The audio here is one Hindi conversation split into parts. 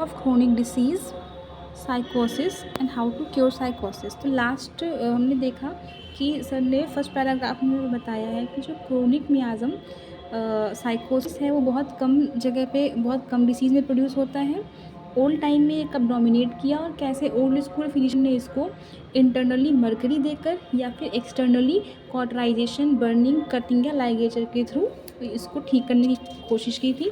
Of chronic disease, साइकोसिस and how to cure साइकोसिस। तो लास्ट हमने देखा कि सर ने फर्स्ट पैराग्राफ में बताया है कि जो क्रोनिक मियाज़म साइकोसिस है वो बहुत कम जगह पे, बहुत कम डिसीज़ में प्रोड्यूस होता है। ओल्ड टाइम में ये कब डोमिनेट किया और कैसे ओल्ड स्कूल फिजिशियन ने इसको इंटरनली मरकरी देकर या फिर एक्सटर्नली कॉटराइजेशन, बर्निंग, कटिंग या लाइगेचर के थ्रू इसको ठीक करने की कोशिश की थी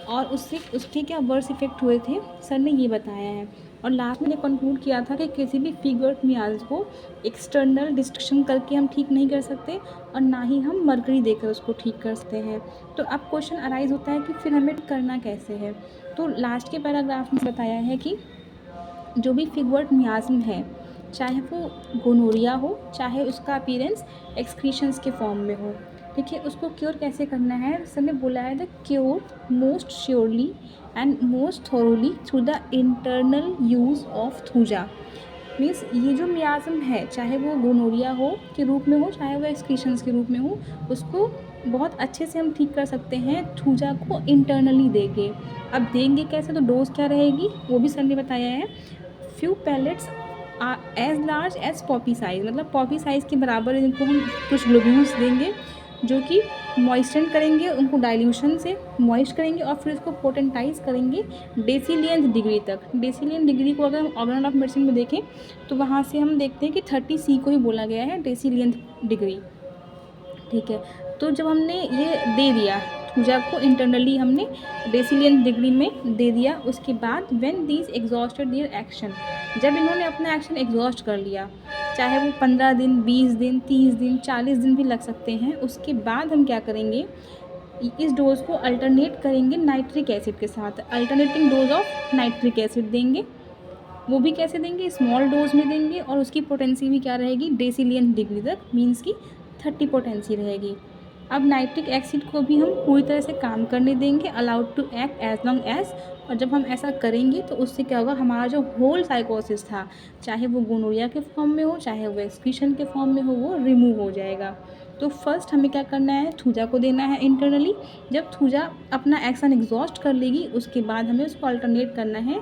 और उससे उसके क्या वर्स इफ़ेक्ट हुए थे, सर ने ये बताया है। और लास्ट में कंक्लूड किया था कि किसी भी फिगर मियाज को एक्सटर्नल डिस्ट्रक्शन करके हम ठीक नहीं कर सकते और ना ही हम मरकरी देकर उसको ठीक कर सकते हैं। तो अब क्वेश्चन अराइज होता है कि फिर हमें करना कैसे है। तो लास्ट के पैराग्राफ में बताया है कि जो भी फिगवर्ड मियाज्म है, चाहे वो गोनोरिया हो, चाहे उसका अपीयरेंस एक्सक्रीशंस के फॉर्म में हो, ठीक है, उसको क्योर कैसे करना है। सर ने बोला है the cure most surely and most thoroughly through the internal use of thuja. Means ये जो मियाज्म है, चाहे वो गोनोरिया हो के रूप में हो, चाहे वो एक्सक्रीशंस के रूप में हो, उसको बहुत अच्छे से हम ठीक कर सकते हैं थूजा को इंटरनली देके। अब देंगे कैसे, तो डोज क्या रहेगी वो भी सर ने बताया है। Few pellets as large as poppy size, मतलब पॉपी साइज़ के बराबर इनको हम कुछ ग्लोब्यूल्स देंगे जो कि मॉइस्चर करेंगे, उनको डाइल्यूशन से मॉइस्ट करेंगे और फिर उसको पोटेंटाइज करेंगे डेसीलियंथ डिग्री तक। डेसीलियंथ डिग्री को अगर हम ऑर्गेनल ऑफ मेडिसिन में देखें तो वहाँ से हम देखते हैं कि 30 C को ही बोला गया है डेसीलियंथ डिग्री, ठीक है। तो जब हमने ये दे दिया थूजा को इंटरनली, हमने डेसीलियन डिग्री में दे दिया, उसके बाद when these exhausted their action, जब इन्होंने अपना एक्शन एग्जॉस्ट कर लिया, चाहे वो 15 दिन, 20 दिन, 30 दिन, 40 दिन भी लग सकते हैं, उसके बाद हम क्या करेंगे, इस डोज को अल्टरनेट करेंगे नाइट्रिक एसिड के साथ। Alternating dose of nitric acid देंगे, वो भी कैसे देंगे, स्मॉल डोज में देंगे और उसकी पोटेंसी भी क्या रहेगी, डेसीलियन डिग्री तक, मीन्स की 30 पोटेंसी रहेगी। अब नाइट्रिक एसिड को भी हम पूरी तरह से काम करने देंगे, allowed to act as long as, और जब हम ऐसा करेंगे तो उससे क्या होगा, हमारा जो होल साइकोसिस था, चाहे वो गोनोरिया के फॉर्म में हो, चाहे वो एक्सक्रीशन के फॉर्म में हो, वो रिमूव हो जाएगा। तो फर्स्ट हमें क्या करना है, थूजा को देना है इंटरनली। जब थूजा अपना एक्शन एग्जॉस्ट कर लेगी उसके बाद हमें उसको अल्टरनेट करना है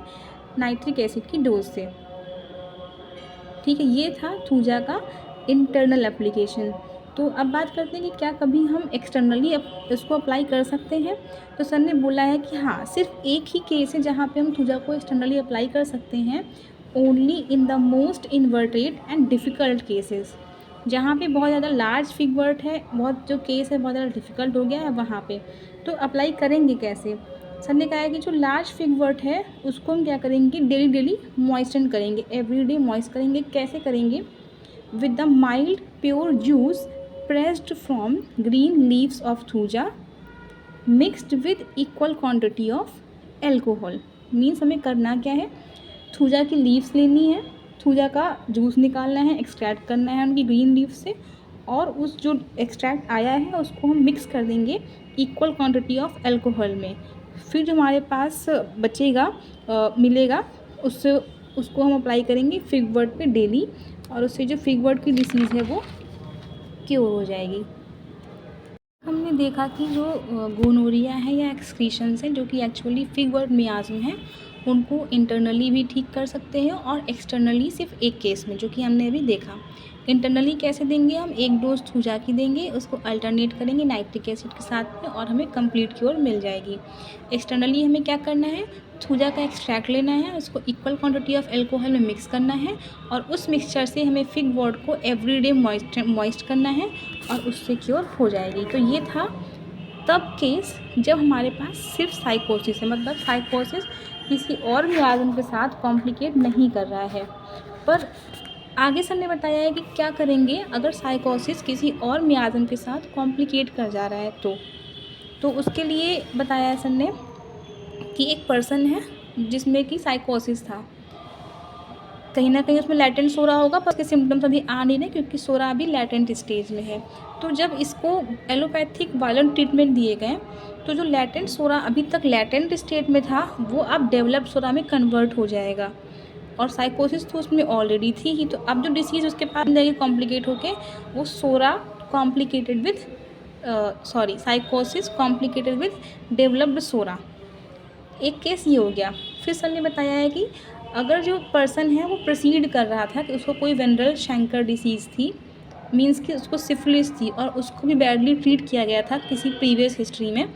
नाइट्रिक एसिड की डोज से, ठीक है। ये था थूजा का इंटरनल एप्लीकेशन। तो अब बात करते हैं कि क्या कभी हम एक्सटर्नली इसको अप्लाई कर सकते हैं। तो सर ने बोला है कि हाँ, सिर्फ एक ही केस है जहाँ पे हम थूजा को एक्सटर्नली अप्लाई कर सकते हैं, only in the most inverted and difficult cases, जहाँ पे बहुत ज़्यादा लार्ज फिगवर्ट है, बहुत जो केस है बहुत ज़्यादा डिफ़िकल्ट हो गया है वहाँ पे। तो अप्लाई करेंगे कैसे, सर ने कहा है कि जो लार्ज फिगवर्ट है उसको हम क्या करेंगे, डेली मॉइस्चर करेंगे, एवरीडे मॉइस्ट करेंगे। कैसे करेंगे, with the mild pure juice pressed from green leaves of thuja mixed with equal quantity of alcohol. Means हमें करना क्या है, थूजा की लीव्स लेनी है, थूजा का जूस निकालना है, एक्सट्रैक्ट करना है उनकी ग्रीन लीव्स से, और उस जो एक्सट्रैक्ट आया है उसको हम मिक्स कर देंगे इक्वल क्वांटिटी ऑफ एल्कोहल में। फिर जो हमारे पास बचेगा मिलेगा, उससे उसको हम अप्लाई करेंगे फिगवर्ट पे डेली, और उससे जो फिगवर्ट की डिसीज़ है वो क्योर हो जाएगी। हमने देखा कि जो गोनोरिया है या एक्सक्रीशंस हैं जो कि एक्चुअली फिगवर्ट मियाज्म है, उनको इंटरनली भी ठीक कर सकते हैं और एक्सटर्नली सिर्फ एक केस में, जो कि हमने अभी देखा। इंटरनली कैसे देंगे, हम एक डोज थूजा की देंगे, उसको अल्टरनेट करेंगे नाइट्रिक एसिड के साथ में और हमें कंप्लीट क्योर मिल जाएगी। एक्सटर्नली हमें क्या करना है, थूजा का एक्सट्रैक्ट लेना है, उसको इक्वल क्वांटिटी ऑफ एल्कोहल में मिक्स करना है और उस मिक्सचर से हमें फिग वर्ड को एवरीडे मॉइस्ट करना है और उससे क्योर हो जाएगी। तो ये था तब केस जब हमारे पास सिर्फ साइकोसिस है, मतलब साइकोसिस किसी और मियाज्म के साथ कॉम्प्लिकेट नहीं कर रहा है। पर आगे सर ने बताया है कि क्या करेंगे अगर साइकोसिस किसी और मियाज्म के साथ कॉम्प्लिकेट कर जा रहा है। तो उसके लिए बताया है सर ने कि एक पर्सन है जिसमें कि साइकोसिस था, कहीं ना कहीं उसमें लैटेंट सोरा होगा पर उसके सिम्टम्स अभी आ नहीं रहे क्योंकि सोरा अभी लैटेंट स्टेज में है। तो जब इसको एलोपैथिक वायलेंट ट्रीटमेंट दिए गए तो जो लैटेंट सोरा अभी तक लैटेंट स्टेट में था वो अब डेवलप्ड सोरा में कन्वर्ट हो जाएगा, और साइकोसिस तो उसमें ऑलरेडी थी ही। तो अब जो डिसीज़ उसके पास जाएगी कॉम्प्लिकेट होके, वो सोरा कॉम्प्लिकेटेड विथ साइकोसिस कॉम्प्लिकेटेड विथ डेवलप्ड सोरा, एक केस ये हो गया। फिर सर ने बताया है कि अगर जो पर्सन है वो प्रोसीड कर रहा था कि उसको कोई वेनरल शैंकर डिसीज़ थी, मीन्स कि उसको सिफिलिस थी और उसको भी बैडली ट्रीट किया गया था किसी प्रीवियस हिस्ट्री में,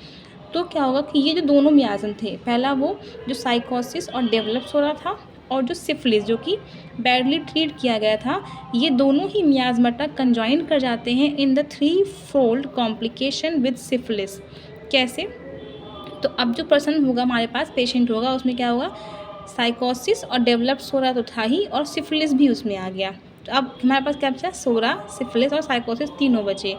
तो क्या होगा कि ये जो दोनों मियाज़म थे, पहला वो जो साइकोसिस और डेवलप्स हो रहा था और जो सिफिलिस जो कि बैडली ट्रीट किया गया था, ये दोनों ही मियाज़्माटा कंजॉइन कर जाते हैं in the three fold complication with syphilis. कैसे? तो अब जो पर्सन होगा हमारे पास, पेशेंट होगा, उसमें क्या होगा, साइकोसिस और डेवलप्स हो रहा तो था ही और सिफिलिस भी उसमें आ गया। तो अब हमारे पास क्या बचा? सोरा, सिफिलिस और साइकोसिस तीनों बचे।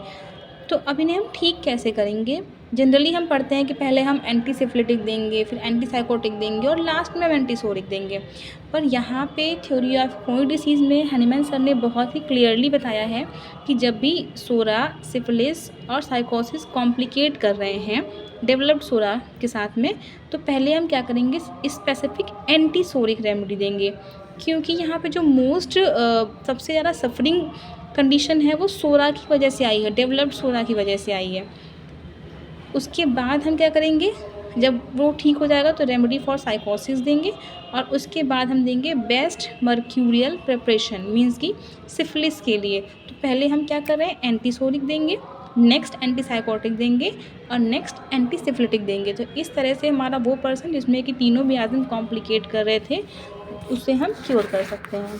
तो अब इन्हें हम ठीक कैसे करेंगे? जनरली हम पढ़ते हैं कि पहले हम एंटीसिफिलिटिक देंगे, फिर एंटीसाइकोटिक देंगे और लास्ट में हम एंटीसोरिक देंगे। पर यहाँ पे थ्योरी ऑफ कोई डिसीज़ में हनीमैन सर ने बहुत ही क्लियरली बताया है कि जब भी सोरा, सिफिलिस और साइकोसिस कॉम्प्लिकेट कर रहे हैं डेवलप्ड सोरा के साथ में, तो पहले हम क्या करेंगे, स्पेसिफिक एंटीसोरिक रेमेडी देंगे, क्योंकि यहाँ पे जो मोस्ट सबसे ज़्यादा सफरिंग कंडीशन है वो सोरा की वजह से आई है, डेवलप्ड सोरा की वजह से आई है। उसके बाद हम क्या करेंगे, जब वो ठीक हो जाएगा तो रेमेडी फॉर साइकोसिस देंगे और उसके बाद हम देंगे बेस्ट मर्क्यूरियल प्रिपरेशन, मींस कि सिफिलिस के लिए। तो पहले हम क्या कर रहे हैं, एंटीसोरिक देंगे, नेक्स्ट एंटीसाइकोटिक देंगे और नेक्स्ट एंटीसिफिलिटिक देंगे। तो इस तरह से हमारा वो पर्सन जिसमें कि तीनों मियाज़म कॉम्प्लिकेट कर रहे थे, उससे हम क्योर कर सकते हैं।